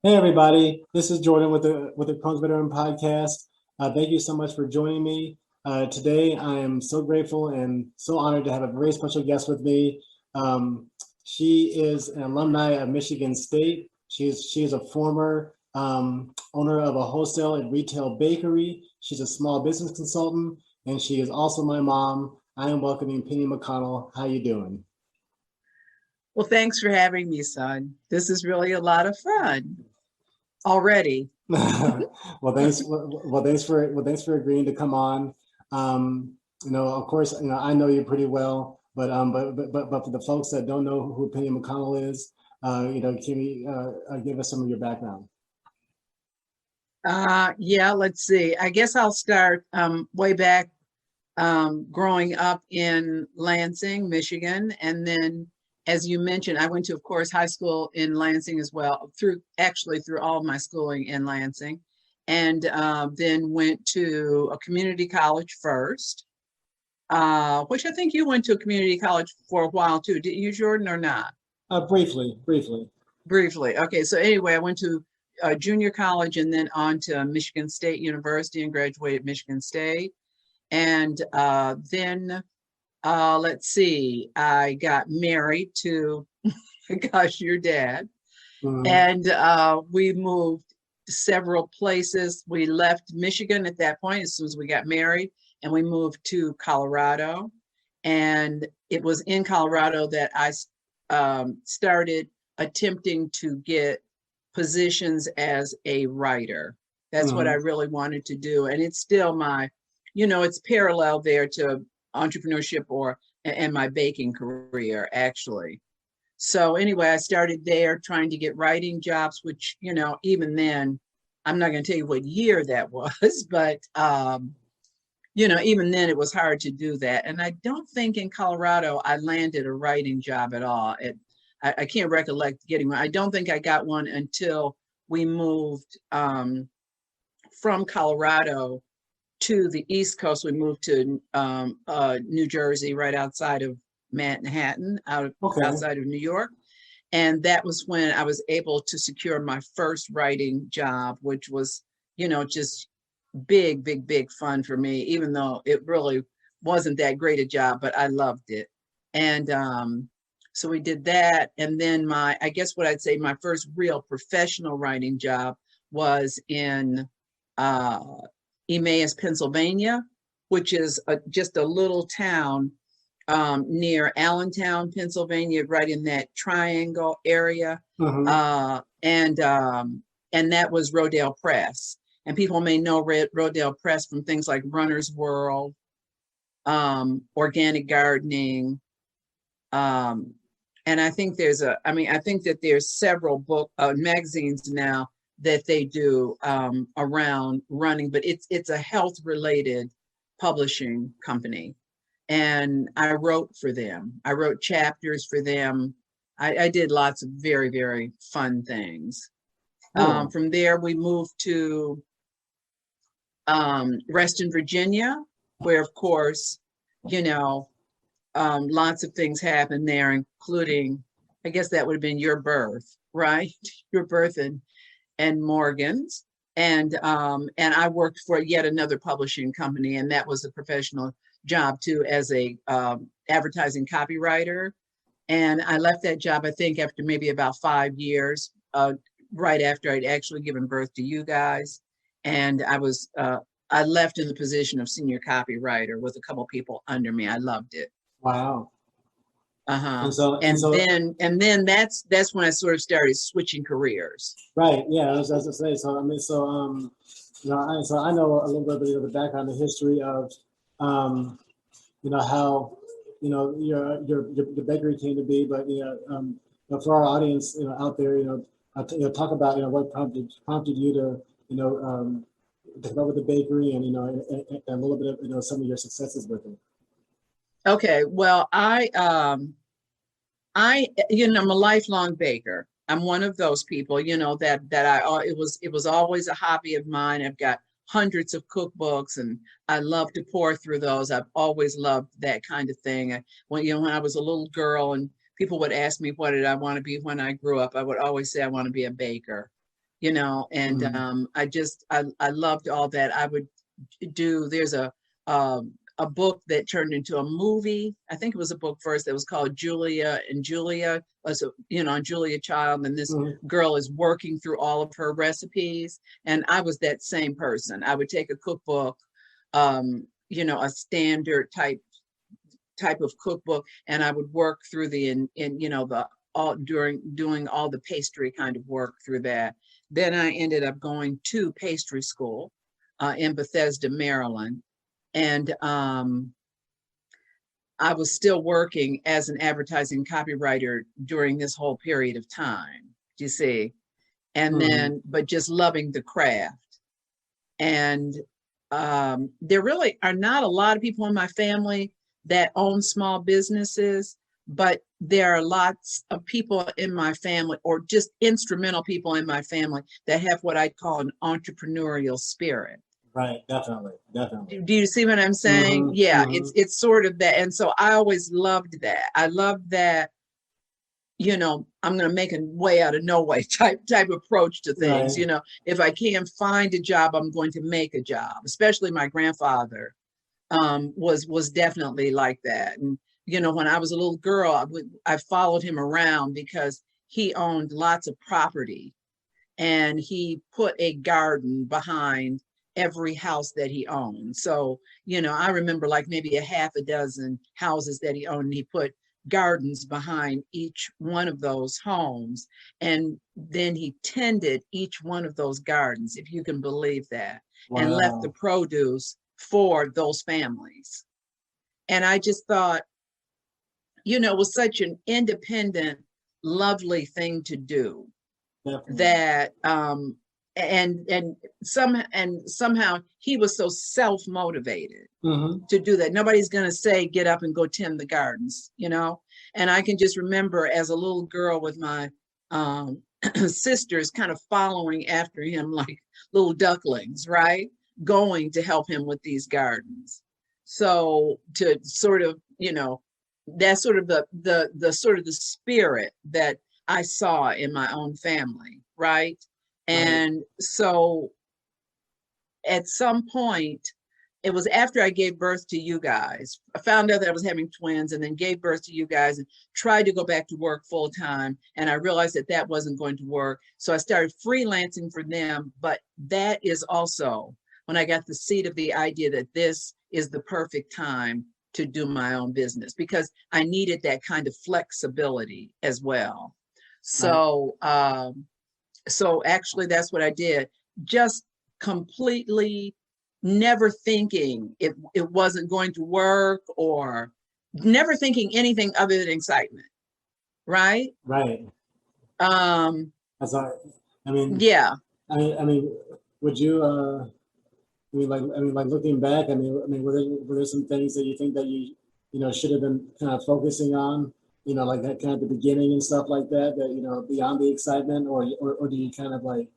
Hey everybody, this is Jordan with the Crohn's Veteran Podcast. Thank you so much for joining me today. I am so grateful and so honored to have a very special guest with me. Um, she is an alumni of Michigan State. She is a former owner of a wholesale and retail bakery. She's a small business consultant, and she is also my mom. I am welcoming Penny McConnell. How you doing? Well, thanks for having me, son. This is really a lot of fun already. Thanks for agreeing to come on. Of course, I know you pretty well, but for the folks that don't know who Penny McConnell is, can you give us some of your background? Yeah, let's see. I guess I'll start way back growing up in Lansing, Michigan. And then, as you mentioned, I went to, of course, high school in Lansing as well, through all of my schooling in Lansing. And then went to a community college first, which I think you went to a community college for a while too. Didn't you, Jordan, or not? Briefly. Briefly. Okay, so anyway, I went to junior college and then on to Michigan State University and graduated Michigan State. And then, let's see, I got married to, gosh, your dad. Mhm. And we moved several places. We left Michigan at that point as soon as we got married, and we moved to Colorado. And it was in Colorado that I started attempting to get positions as a writer. That's what I Mhm. really wanted to do. And it's still it's parallel there to entrepreneurship or and my baking career, actually. So anyway, I started there trying to get writing jobs, which, even then, I'm not going to tell you what year that was, but even then it was hard to do that. And I don't think in Colorado I landed a writing job at all. I can't recollect getting one. I don't think I got one until we moved from Colorado to the East Coast. We moved to New Jersey, right outside of Manhattan, Okay. outside of New York. And that was when I was able to secure my first writing job, which was, just big, big, big fun for me, even though it really wasn't that great a job, but I loved it. And so we did that. And then I guess what I'd say my first real professional writing job was in uh, Emmaus, Pennsylvania, which is just a little town near Allentown, Pennsylvania, right in that triangle area. Mhm. And that was Rodale Press. And people may know Rodale Press from things like Runner's World, Organic Gardening. Um, and I think that there's several magazines now that they do around running, but it's a health related publishing company. And I wrote for them. I wrote chapters for them. I did lots of very, very fun things. Cool. From there, we moved to Reston, Virginia, where, of course, you know, lots of things happened there, including, I guess that would have been your birth, right? Your birth and Morgan's. And I worked for yet another publishing company, and that was a professional job too, as a advertising copywriter. And I left that job, I think, after maybe about 5 years, right after I'd actually given birth to you guys. And I left in the position of senior copywriter with a couple people under me. I loved it. Wow. Uh-huh. And so and And so then that's when I sort of started switching careers. Right. Yeah. I was to say. So I know a little bit of the background, the history of, um, how, your bakery came to be, but for our audience, out there, talk about, what prompted you to, you know, um, to come up with the bakery, and and a little bit of, some of your successes with it. Okay, well, I'm a lifelong baker. I'm one of those people, it was always a hobby of mine. I've got hundreds of cookbooks and I love to pour through those. I've always loved that kind of thing. When I was a little girl and people would ask me what did I want to be when I grew up, I would always say I want to be a baker. and I loved all that. I would do, there's a book that turned into a movie. I think it was a book first that was called Julia and Julia, Julia Child, and this girl is working through all of her recipes. And I was that same person. I would take a cookbook, a standard type of cookbook, and I would work through doing all the pastry kind of work through that. Then I ended up going to pastry school in Bethesda, Maryland. And I was still working as an advertising copywriter during this whole period of time, you see, and then, but just loving the craft. And there really are not a lot of people in my family that own small businesses, but there are lots of people in my family, or just instrumental people in my family, that have what I call an entrepreneurial spirit. Right, definitely. Do you see what I'm saying? Yeah, it's sort of that. And so I always loved that. I loved that, I'm going to make a way out of no way type approach to things. Right. If I can't find a job, I'm going to make a job. Especially my grandfather was definitely like that. And, when I was a little girl, I followed him around because he owned lots of property, and he put a garden behind every house that he owned. So, I remember like maybe a half a dozen houses that he owned, and he put gardens behind each one of those homes. And then he tended each one of those gardens, if you can believe that, and left the produce for those families. And I just thought, it was such an independent, lovely thing to do. Definitely. That, and somehow he was so self-motivated to do that. Nobody's going to say, get up and go tend the gardens, And I can just remember as a little girl with my sisters kind of following after him like little ducklings, right? Going to help him with these gardens. So to sort of, that's sort of the spirit that I saw in my own family, right? And so at some point, it was after I gave birth to you guys, I found out that I was having twins, and then gave birth to you guys and tried to go back to work full time. And I realized that wasn't going to work. So I started freelancing for them. But that is also when I got the seed of the idea that this is the perfect time to do my own business, because I needed that kind of flexibility as well. So, so actually that's what I did, just completely never thinking it wasn't going to work, or never thinking anything other than excitement. Right. Right. That's all. Yeah. Would you, like looking back, were there some things that you think that you should have been kind of focusing on, like that kind of the beginning and stuff like that, beyond the excitement, or do you kind of like,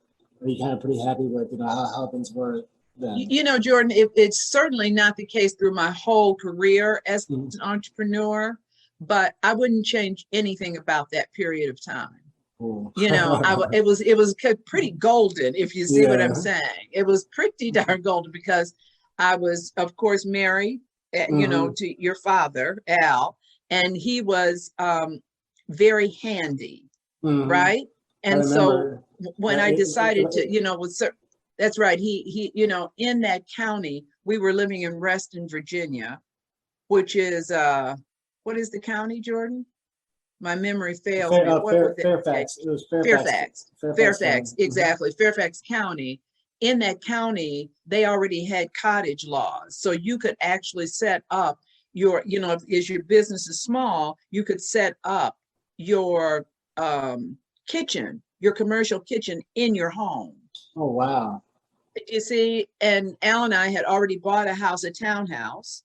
are you kind of pretty happy with, how things were then? Jordan, it's certainly not the case through my whole career as an entrepreneur, but I wouldn't change anything about that period of time. Cool. It was pretty golden, if you see what I'm saying. It was pretty darn golden, because I was, of course, married, to your father, Al, and he was very handy, right? And so when I decided to, that's right. He, in that county, we were living in Reston, Virginia, which is, what is the county, Jordan? My memory fails me. Fairfax. It was Fairfax, exactly. Fairfax County. In that county, they already had cottage laws. So you could actually set up your, if your business is small, you could set up your kitchen, your commercial kitchen in your home. Oh, wow. You see, and Al and I had already bought a townhouse.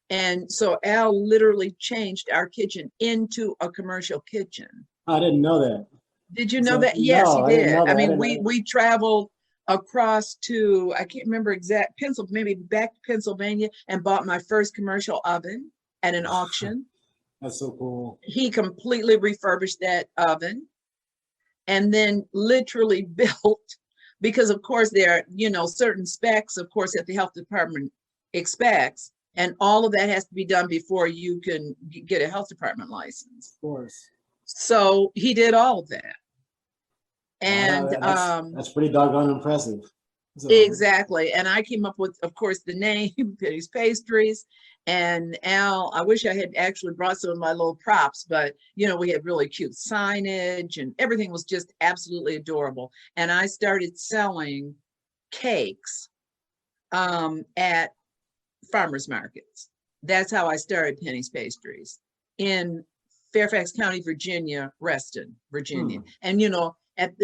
And so Al literally changed our kitchen into a commercial kitchen. I didn't know that. Did you know that? Yes, no, he did. We traveled across to, I can't remember exact, maybe back to Pennsylvania, and bought my first commercial oven at an auction. That's so cool. He completely refurbished that oven, and then literally built because of course there are, you know, certain specs, of course, that the health department expects, and all of that has to be done before you can get a health department license. Of course. So he did all of that. And wow, that's pretty doggone impressive. So. Exactly. And I came up with, of course, the name Penny's Pastries. And Al, I wish I had actually brought some of my little props, but you know, we had really cute signage and everything was just absolutely adorable. And I started selling cakes at farmers markets. That's how I started Penny's Pastries in Fairfax County, Virginia, Reston, Virginia. And you know,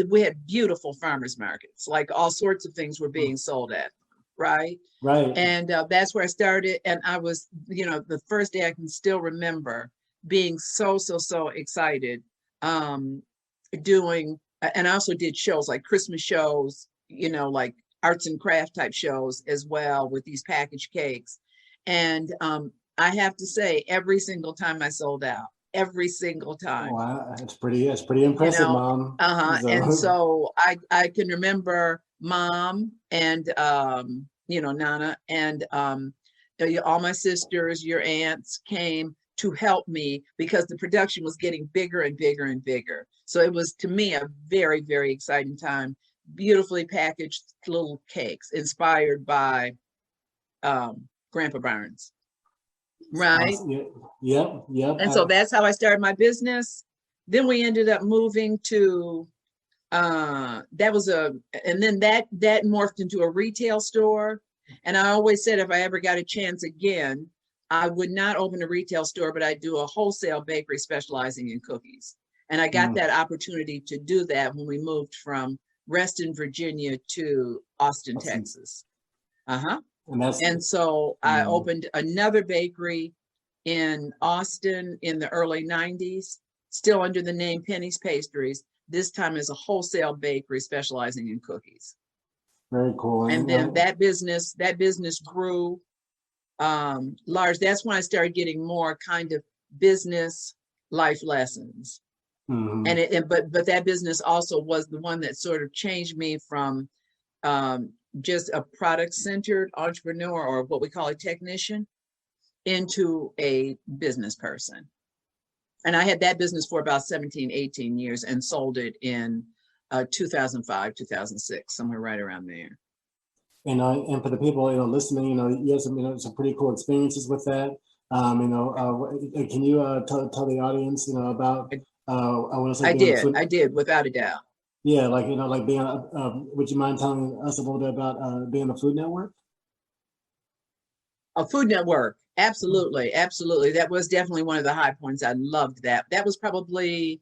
we had beautiful farmers markets, like all sorts of things were being sold at, right? Right. And that's where I started. And I was, you know, the first day I can still remember being so excited doing, and I also did shows like Christmas shows, you know, like arts and craft type shows as well with these packaged cakes. And I have to say, every single time I sold out. Every single time. Wow, that's pretty impressive, you know, Mom. And so I can remember Mom and you know, Nana and all my sisters, your aunts came to help me because the production was getting bigger and bigger and bigger. So it was, to me, a very exciting time. Beautifully packaged little cakes inspired by Grandpa Barnes. Right. Yep. And so that's how I started my business. Then we ended up moving to and then that morphed into a retail store. And I always said if I ever got a chance again, I would not open a retail store, but I'd do a wholesale bakery specializing in cookies. And I got that opportunity to do that when we moved from Reston, Virginia to Austin, Texas. And so I opened another bakery in Austin in the early 90s, still under the name Penny's Pastries, this time as a wholesale bakery specializing in cookies. Very cool. And then that business grew large. That's when I started getting more kind of business life lessons. But that business also was the one that sort of changed me from just a product-centered entrepreneur, or what we call a technician, into a business person. And I had that business for about 17-18 years and sold it in 2005, 2006, somewhere right around there. And for the people, you know, listening, you know, you had some pretty cool experiences with that. Can you tell the audience, you know, about I did, without a doubt. Yeah, like, you know, like being, would you mind telling us a little bit about being a Food Network? A Food Network, absolutely. That was definitely one of the high points. I loved that. That was probably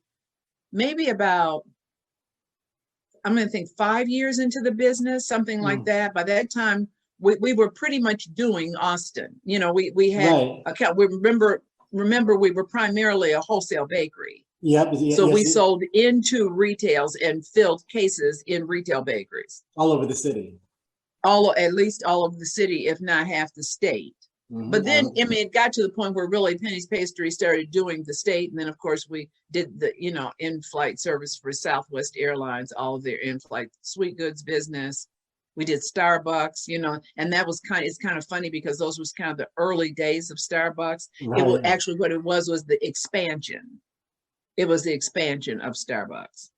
maybe about, I'm going to think 5 years into the business, something like that. By that time, we were pretty much doing Austin. You know, we had we remember we were primarily a wholesale bakery. So we sold into retails and filled cases in retail bakeries all over the city. At least all over the city, if not half the state. But then, I mean, it got to the point where really Penny's Pastry started doing the state. And then, of course, we did the, you know, in-flight service for Southwest Airlines, all of their in-flight sweet goods business. We did Starbucks, you know, and that was it's kind of funny because those was kind of the early days of Starbucks. It was actually, what it was the expansion. It was the expansion of Starbucks.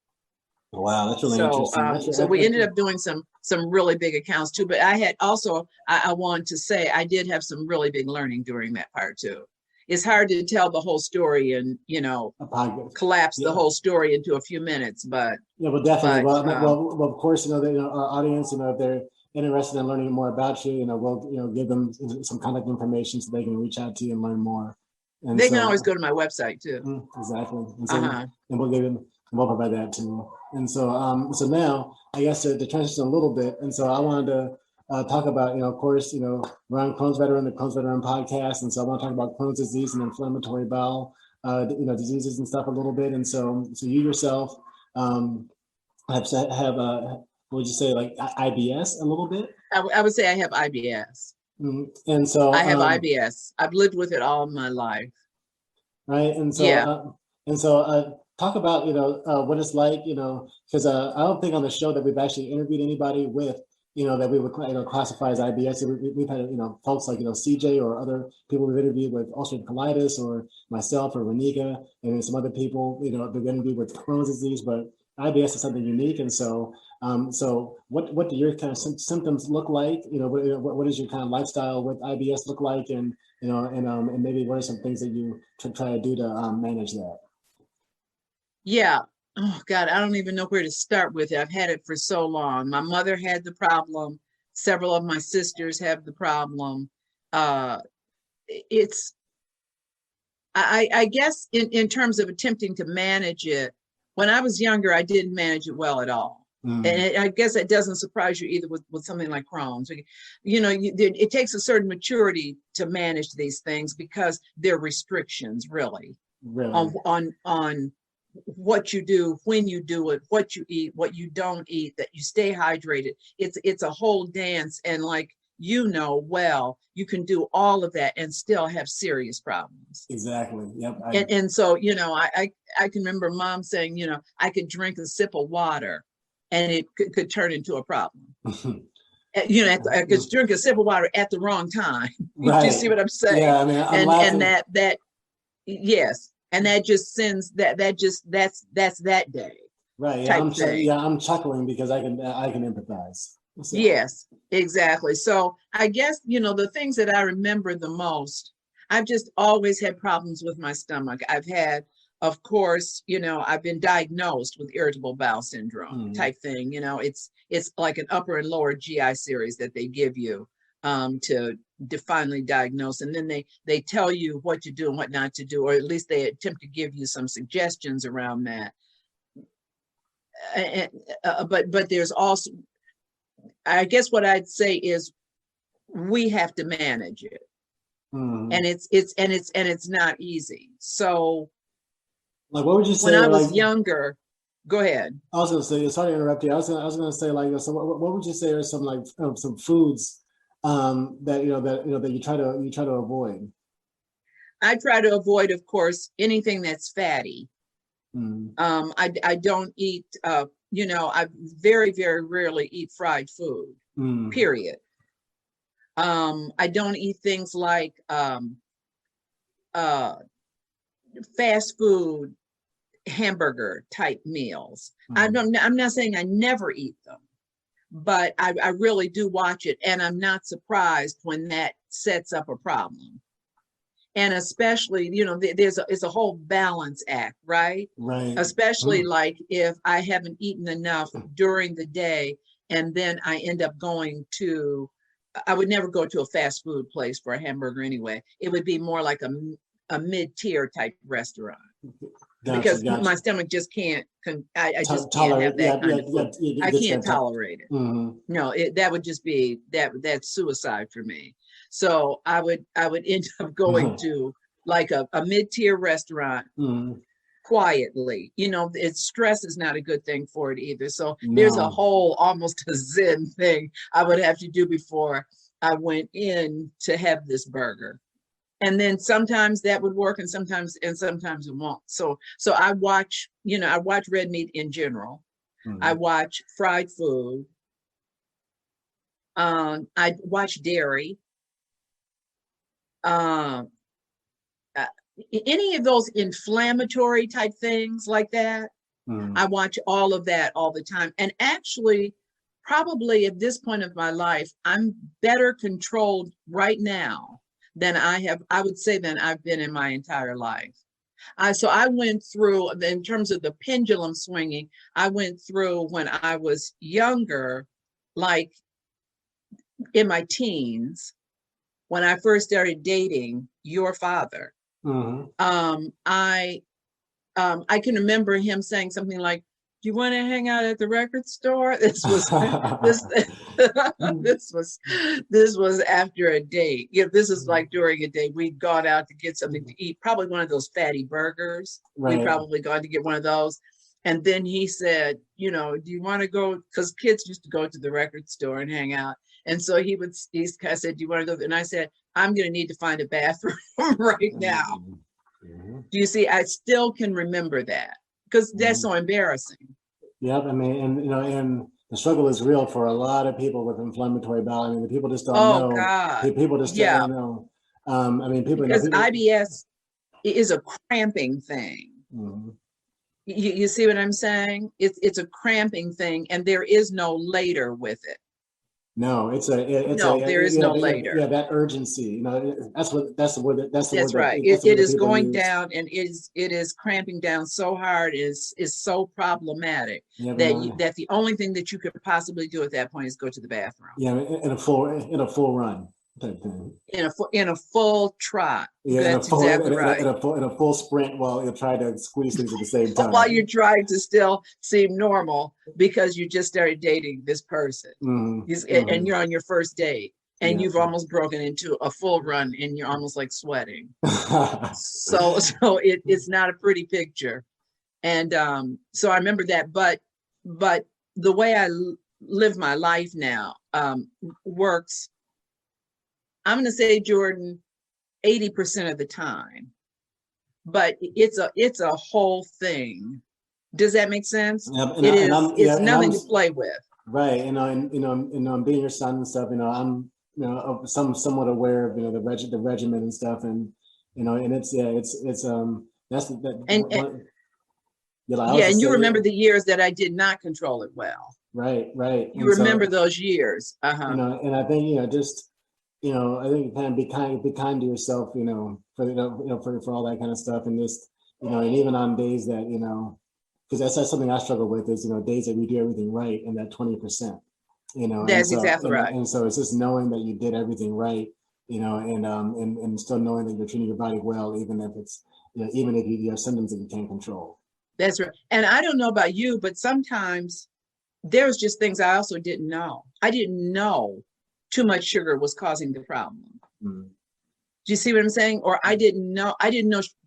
Wow, that's really interesting. So we ended up doing some really big accounts too. But I had also, I wanted to say, I did have some really big learning during that part too. It's hard to tell the whole story and, you know, collapse the whole story into a few minutes. But yeah, well, definitely. Well, of course, you know, our audience, you know, if they're interested in learning more about you, you know, we'll, you know, give them some contact information so they can reach out to you and learn more. And they can always go to my website too. Exactly. And, so, and we'll give them. We'll provide that too. And so, so now I guess to transition a little bit. And so I wanted to talk about, you know, of course, you know, we're on Crohn's Veteran, the Crohn's Veteran podcast. And so I want to talk about Crohn's disease and inflammatory bowel, you know, diseases and stuff a little bit. And so you yourself have what would you say, like IBS a little bit? I would say I have IBS. And so I have IBS. I've lived with it all my life. Right. And so, talk about, what it's like, because I don't think on the show that we've actually interviewed anybody with, that we would classify as IBS. We've had, folks like, CJ or other people we've interviewed with ulcerative colitis, or myself or Renika, and some other people, that we interviewed with Crohn's disease, but IBS is something unique. And so what do your kind of symptoms look like? What does your kind of lifestyle with IBS look like? And, and maybe what are some things that you try to do to manage that? Yeah. Oh God, I don't even know where to start with it. I've had it for so long. My mother had the problem. Several of my sisters have the problem. It's, I guess in terms of attempting to manage it, when I was younger, I didn't manage it well at all. And I guess it doesn't surprise you either with something like Crohn's. It takes a certain maturity to manage these things because there are restrictions really. On what you do, when you do it, what you eat, what you don't eat, that you stay hydrated. It's a whole dance. And like, well, you can do all of that and still have serious problems. Exactly. Yep. And so, I can remember Mom saying, I could drink a sip of water and it could turn into a problem. I could drink a sip of water at the wrong time. Right. Do you see what I'm saying? Yeah, I mean, and that yes. And that just sends that's that day. Right. Yeah, I'm chuckling because I can empathize. So. Yes, exactly. So I guess, the things that I remember the most, I've just always had problems with my stomach. I've had, of course, I've been diagnosed with irritable bowel syndrome type thing. It's like an upper and lower GI series that they give you to finally diagnose, and then they tell you what to do and what not to do, or at least they attempt to give you some suggestions around that. But there's also, I guess what I'd say is we have to manage it, and it's not easy. So, like, what would you say when I was younger? Go ahead. I was going to say, sorry to interrupt you. I was going to say, like, so what would you say are some like some foods that you try to avoid? I try to avoid, of course, anything that's fatty. I don't eat. I very, very rarely eat fried food. Period. I don't eat things like fast food, hamburger type meals. I'm not saying I never eat them, but I really do watch it, and I'm not surprised when that sets up a problem. And especially, it's a whole balance act, right? Right. Especially like if I haven't eaten enough during the day, and then I end up I would never go to a fast food place for a hamburger anyway. It would be more like a mid-tier type restaurant. Because my stomach just can't, I just can't have that kind of food. I can't tolerate it. No, that would just be, that's suicide for me. So I would end up going to like a mid-tier restaurant quietly. Stress is not a good thing for it either. So there's a whole, almost a Zen thing I would have to do before I went in to have this burger. And then sometimes that would work, and sometimes it won't. So I watch red meat in general. I watch fried food. I watch dairy. Any of those inflammatory type things like that. I watch all of that all the time. And actually, probably at this point of my life, I'm better controlled right now than I would say than I've been in my entire life. So I went through, in terms of the pendulum swinging, I went through when I was younger, like in my teens, when I first started dating your father. I can remember him saying something like, "Do you want to hang out at the record store?" This was this was after a date. This is like during a date. We'd gone out to get something to eat, probably one of those fatty burgers. Right. We'd probably gone to get one of those. And then he said, "Do you want to go?" Because kids used to go to the record store and hang out. And so I said, "Do you want to go?" And I said, "I'm going to need to find a bathroom right now." Do you see? I still can remember that. because that's so embarrassing. Yep. I mean, and and the struggle is real for a lot of people with inflammatory bowel. I mean, the people just don't Oh know. God. People just Yeah. don't know. I mean, people, Because people. IBS is a cramping thing. Mhm. You see what I'm saying? It's a cramping thing, and there is no later with it. No, No, there is no later. yeah, that urgency. That's the word That's right. that's the word It that is people going use. down, and it is cramping down so hard, is so problematic Yeah, but that no, that the only thing that you could possibly do at that point is go to the bathroom yeah, in a full run type thing. in a full trot. Yeah, That's exactly right. in a full sprint while you're trying to squeeze things at the same While you're time. trying to still seem normal because you just started dating this person. And you're on your first date, and Yeah. you've almost broken into a full run, and you're almost like sweating. So it's not a pretty picture. And so I remember that, but the way I live my life now works, I'm going to say, Jordan, 80% of the time, but it's a whole thing. Does that make sense? Yep, It's nothing to play with. Right, being your son and stuff, I'm somewhat aware of the regimen and stuff, and and it's that's that And one, yeah, and you remember the years that I did not control it well. right. You remember those years. Uh-huh. And I think just I think kind of be kind to yourself, for all that kind of stuff, and just and even on days that because that's something I struggle with is days that we do everything right and that 20%, That's exactly right. and so it's just knowing that you did everything right, and still knowing that you're treating your body well, even if it's even if you have symptoms that you can't control. That's right. And I don't know about you, but sometimes there's just things I also didn't know. I didn't know too much sugar was causing the problem. Mm-hmm. Do you see what I'm saying? Or I didn't know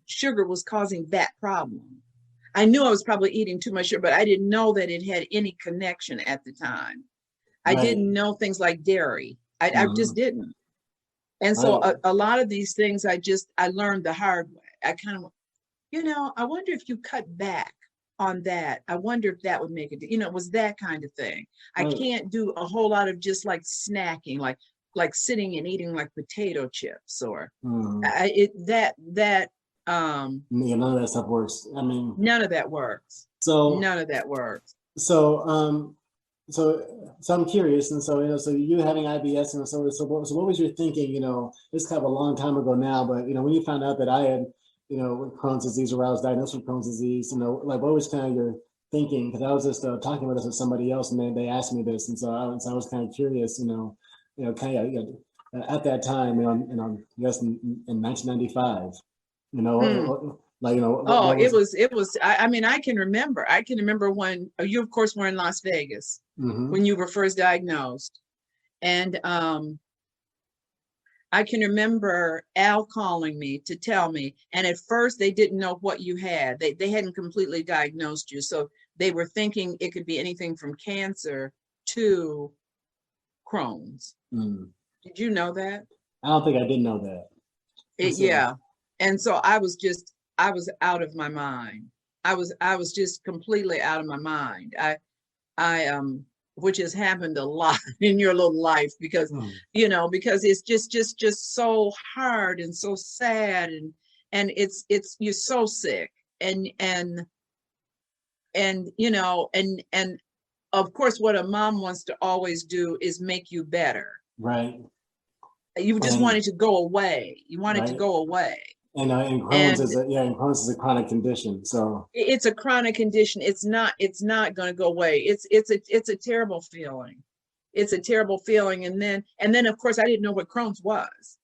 sugar was causing that problem. I knew I was probably eating too much sugar, but I didn't know that it had any connection at the time. I didn't know things like dairy. I just didn't. And so a lot of these things I learned the hard way. I kind of, I wonder if you cut back on that. I wonder if that would make it, it was that kind of thing. I can't do a whole lot of just like snacking, like sitting and eating like potato chips or none of that stuff works. I mean, none of that works. So none of that works. So I'm curious, and so you having IBS, and so what was your thinking? It's kind of a long time ago now, but when you found out that I had Crohn's disease, or I was diagnosed with Crohn's disease, like what was kind of your thinking? Because I was just talking about this with somebody else, and they asked me this, and so I was kind of curious, kind of at that time, yes, in 1995, like it was. I mean, I can remember when you, of course, were in Las Vegas when you were first diagnosed, and I can remember Al calling me to tell me, and at first they didn't know what you had. They hadn't completely diagnosed you, so they were thinking it could be anything from cancer to Crohn's. Did you know that? I don't think I did know that. Yeah, and so I was out of my mind. I was just completely out of my mind. I which has happened a lot in your little life because because it's just so hard and so sad, and it's you're so sick, and of course what a mom wants to always do is make you better. Right. You just wanted to go away. You wanted to go away. And Crohn's is a chronic condition. So it's a chronic condition. It's not going to go away. It's a terrible feeling. It's a terrible feeling. And then of course I didn't know what Crohn's was.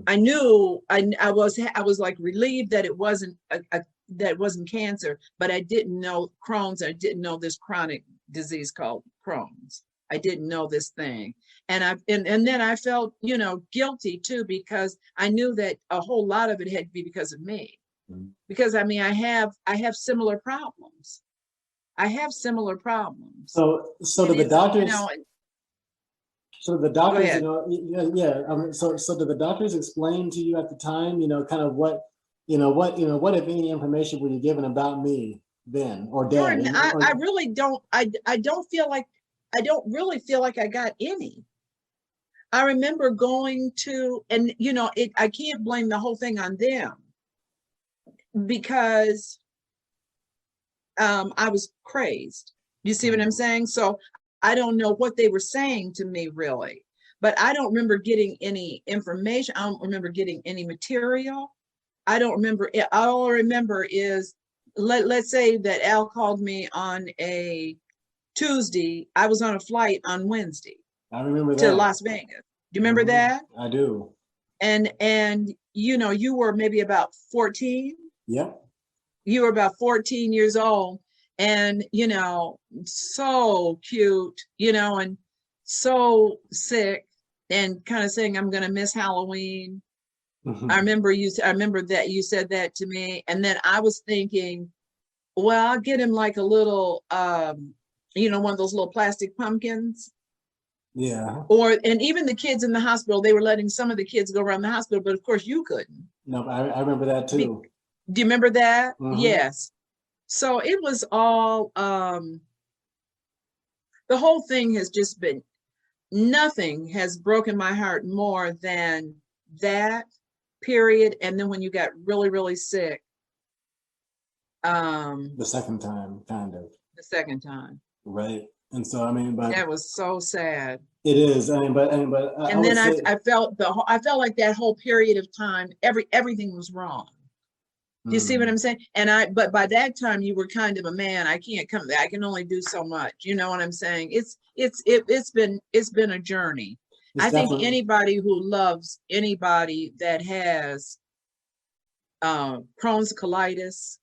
I knew I was like relieved that it wasn't that it wasn't cancer, but I didn't know Crohn's. I didn't know this chronic disease called Crohn's. I didn't know this thing. And then I felt, guilty too, because I knew that a whole lot of it had to be because of me. Because I mean, I have similar problems. So did the doctors? So the doctors, so did the doctors explain to you at the time, kind of what if any information were you given about me, then, or dad? I really don't. I don't feel like I don't really feel like I got any. I remember going to, and I can't blame the whole thing on them because I was crazed. You see what I'm saying? So I don't know what they were saying to me really, but I don't remember getting any information. I don't remember getting any material. I don't remember. All I remember is let's say that Al called me on a Tuesday. I was on a flight on Wednesday I remember to that. Las Vegas. Do you remember that? I do. And you were maybe about 14. Yep. You were about 14 years old, and so cute, and so sick, and kind of saying, I'm going to miss Halloween. I remember that you said that to me, and then I was thinking, well, I'll get him like a little one of those little plastic pumpkins. Yeah. And even the kids in the hospital, they were letting some of the kids go around the hospital, but of course you couldn't. No, I remember that too. Do you remember that? Mm-hmm. Yes. So it was all the whole thing has just been, nothing has broken my heart more than that period. And then when you got really, really sick. The second time, kind of. The second time. Right. And so, I mean, but that was so sad. It is. I mean, but and then I felt like that whole period of time, everything was wrong. Do you see what I'm saying? But by that time you were kind of a man. I can only do so much. You know what I'm saying? It's been a journey. I think anybody who loves anybody that has Crohn's colitis,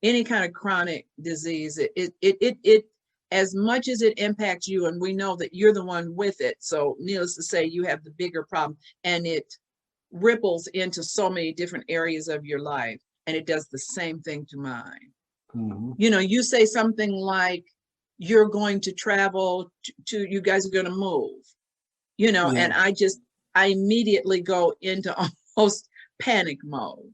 any kind of chronic disease, it as much as it impacts you, and we know that you're the one with it. So needless to say, you have the bigger problem, and it ripples into so many different areas of your life, and it does the same thing to mine. Mm-hmm. You say something like you're going to travel to you guys are going to move, yeah. And I immediately go into almost panic mode.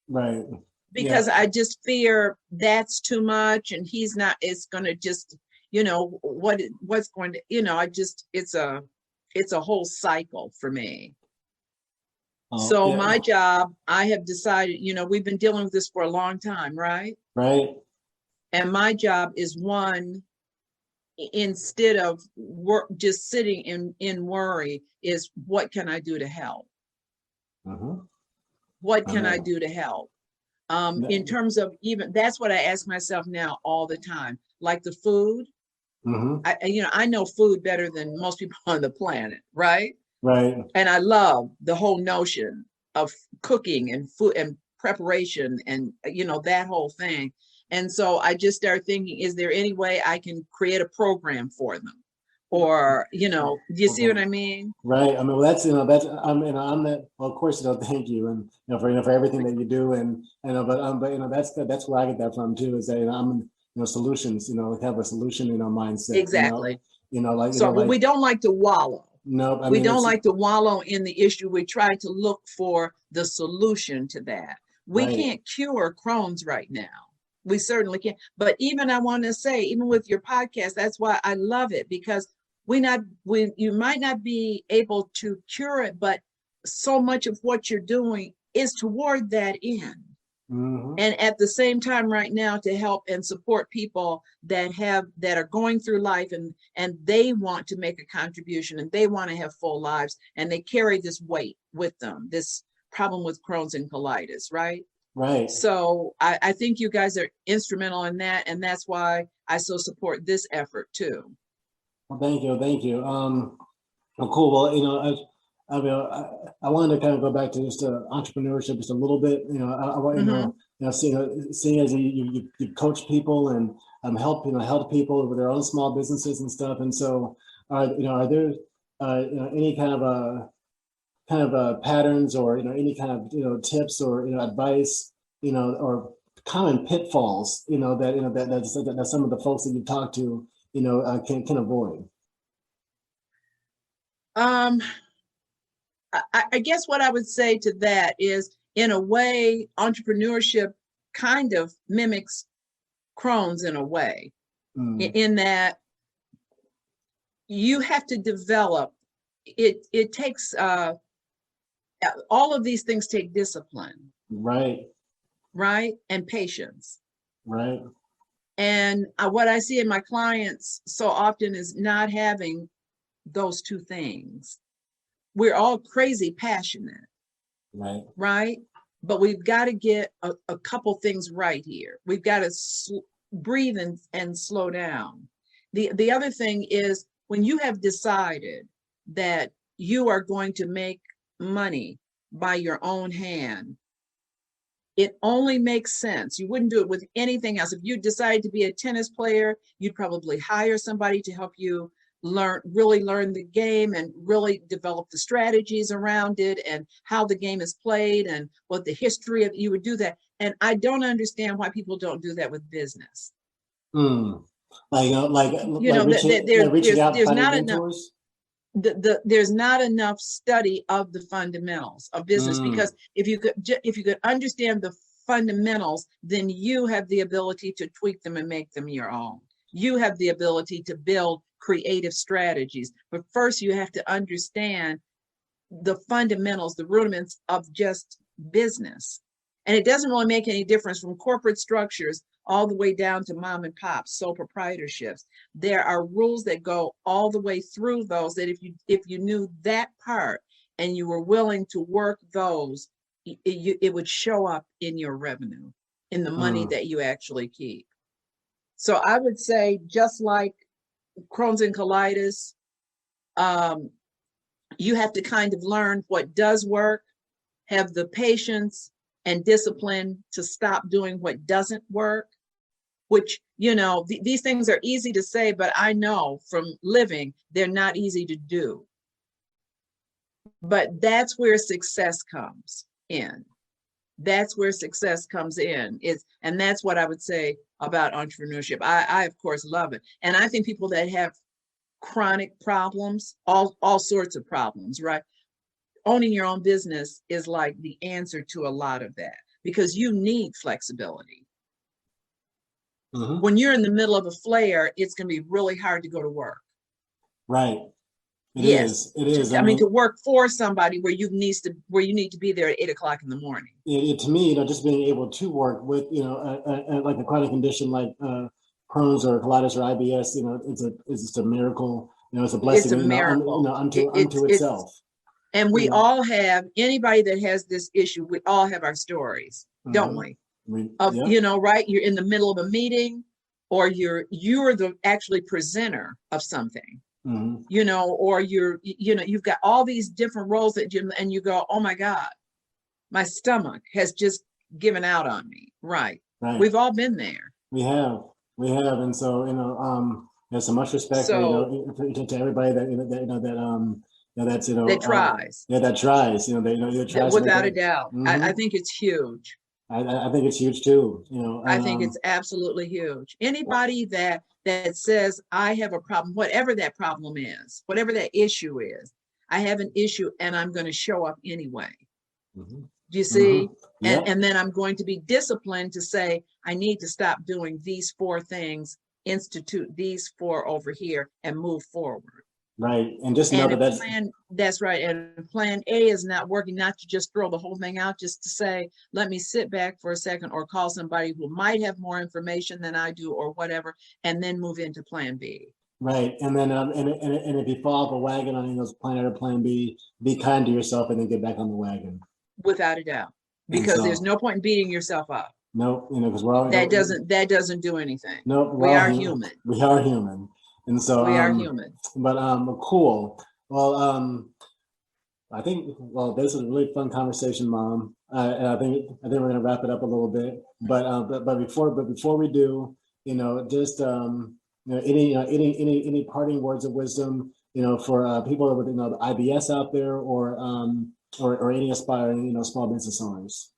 Right. Because I just fear that's too much, and he's not, it's going to just, what's going to, it's a whole cycle for me. So yeah. My job, I have decided, we've been dealing with this for a long time, right? Right. And my job is instead of just sitting in worry, is what can I do to help? Mm-hmm. What can I do to help? In terms of that's what I ask myself now all the time, like the food. Mm-hmm. I know food better than most people on the planet, right? Right. And I love the whole notion of cooking and food and preparation and, that whole thing. And so I just started thinking, is there any way I can create a program for them? Or, do you see what I mean? Right. I mean, well, I'm that, well, of course, thank you. And, for everything that you do. And, but that's where I get that from too, is that, I'm, solutions, have a solution, mindset. Exactly. We don't like to wallow. No, we don't like to wallow in the issue. We try to look for the solution to that. We can't cure Crohn's right now. We certainly can't. But I want to say, even with your podcast, that's why I love it, because you might not be able to cure it, but so much of what you're doing is toward that end. Mm-hmm. And at the same time right now, to help and support people that are going through life and they want to make a contribution and they want to have full lives, and they carry this weight with them, this problem with Crohn's and colitis, right? Right. So I think you guys are instrumental in that, and that's why I so support this effort too. Well, thank you. Well, cool. Well, I wanted to kind of go back to just entrepreneurship just a little bit. Seeing as you coach people and help people with their own small businesses and stuff. And so, are there any kind of patterns or any kind of tips or advice or common pitfalls that some of the folks that you talk to can avoid? I guess what I would say to that is, in a way, entrepreneurship kind of mimics Crohn's in a way, in that you have to develop it. It takes all of these things take discipline, Right. and patience. Right. And what I see in my clients so often is not having those two things. We're all crazy passionate, right? But we've got to get a couple things right here. We've got to breathe and slow down. The other thing is, when you have decided that you are going to make money by your own hand, it only makes sense. You wouldn't do it with anything else. If you decide to be a tennis player, you'd probably hire somebody to help you really learn the game and really develop the strategies around it and how the game is played and what the history of. You would do that. And I don't understand why people don't do that with business. Reaching out, there's finding not mentors. There's not enough study of the fundamentals of business, because if you could understand the fundamentals, then you have the ability to tweak them and make them your own. You have the ability to build creative strategies, but first you have to understand the fundamentals, the rudiments of just business. And it doesn't really make any difference from corporate structures all the way down to mom and pop, sole proprietorships. There are rules that go all the way through those, that if you knew that part and you were willing to work those, it would show up in your revenue, in the money that you actually keep. So I would say, just like Crohn's and colitis, you have to kind of learn what does work, have the patience and discipline to stop doing what doesn't work, which, these things are easy to say, but I know from living, they're not easy to do. But that's where success comes in. That's where success comes in. And that's what I would say about entrepreneurship. I of course love it. And I think people that have chronic problems, all sorts of problems, right? Owning your own business is like the answer to a lot of that, because you need flexibility. When you're in the middle of a flare, it's going to be really hard to go to work. Right. It is. I mean, to work for somebody where you need to be there at 8:00 in the morning. To me, just being able to work with, like a chronic condition like Crohn's or colitis or IBS, it's just a miracle. It's a blessing. It's a miracle unto itself. And we all have, anybody that has this issue, we all have our stories, don't we? Right? You're in the middle of a meeting, or you're the actually presenter of something, or you've got all these different roles and you go, oh my God, my stomach has just given out on me. Right. We've all been there. We have. And so, there's so much respect to everybody that tries. That tries. That tries without a doubt. I think it's huge. I think it's huge too. I think it's absolutely huge. Anybody that says, I have a problem, whatever that problem is, whatever that issue is, I have an issue and I'm going to show up anyway. Do you see? And then I'm going to be disciplined to say, I need to stop doing these 4 things, institute these 4 over here, and move forward. Right. And just know that's right. And plan A is not working, not to just throw the whole thing out, just to say, let me sit back for a second, or call somebody who might have more information than I do, or whatever, and then move into plan B. Right. And then and if you fall off a wagon on plan A or plan B, be kind to yourself and then get back on the wagon. Without a doubt. Because there's no point in beating yourself up. Nope. Because we're all that doesn't do anything. Nope. We are human. We are human. And so we are human. But cool. Well, I think this is a really fun conversation, Mom. And I think we're gonna wrap it up a little bit. But before we do, just any parting words of wisdom, for people with the IBS out there, or any aspiring small business owners.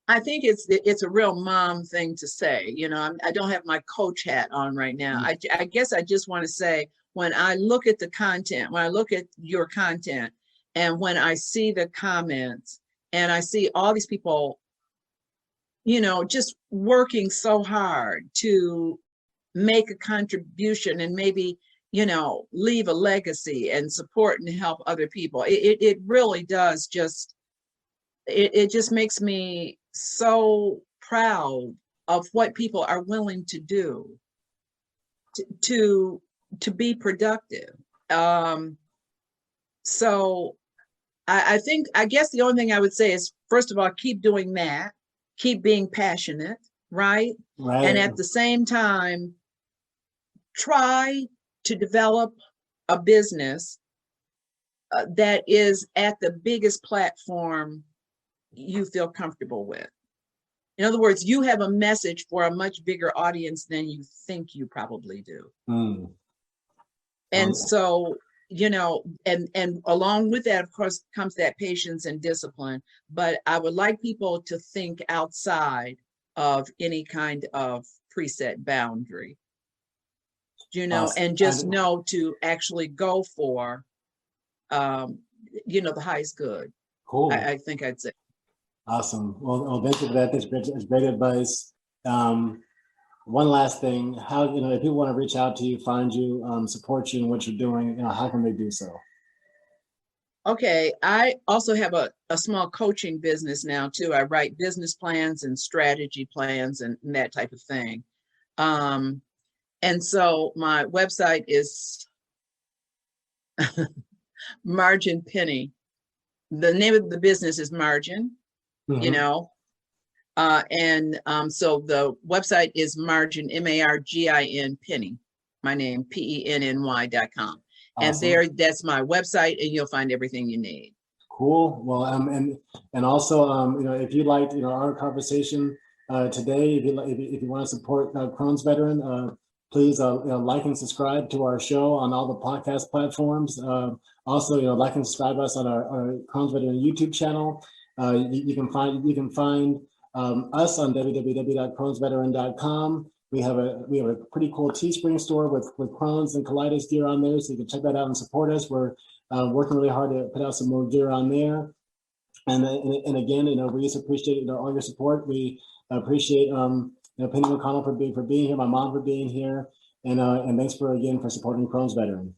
I think it's a real mom thing to say. I don't have my coach hat on right now. I guess I just want to say, when I look at the content, when I look at your content, and when I see the comments, and I see all these people just working so hard to make a contribution and maybe, leave a legacy and support and help other people. It really does it just makes me so proud of what people are willing to do to be productive. So I guess the only thing I would say is, first of all, keep doing that, keep being passionate, right? Right. And at the same time, try to develop a business that is at the biggest platform you feel comfortable with. In other words, you have a message for a much bigger audience than you think you probably do. And so, and along with that, of course, comes that patience and discipline. But I would like people to think outside of any kind of preset boundary, and just know to actually go for, the highest good. Cool. I think I'd say. Awesome. Well, thank you for that. That's great advice. One last thing, how, if people want to reach out to you, find you, support you in what you're doing, how can they do so? Okay, I also have a small coaching business now too. I write business plans and strategy plans and that type of thing. And so my website is Margin Penny. The name of the business is Margin, so the website is Margin, MARGIN Penny, my name, PENNY.com. Awesome. And there, that's my website, and you'll find everything you need. Cool. Well, and also, if you liked, our conversation today, if you want to support Crohn's Veteran, please, like and subscribe to our show on all the podcast platforms. Also, like and subscribe us on our Crohn's Veteran YouTube channel. You can find us on www.crohnsveteran.com. We have a pretty cool Teespring store with Crohn's and colitis gear on there, so you can check that out and support us. We're working really hard to put out some more gear on there. And again, we just appreciate all your support. We appreciate Penny McConnell for being here, my mom for being here, and thanks for supporting Crohn's Veteran.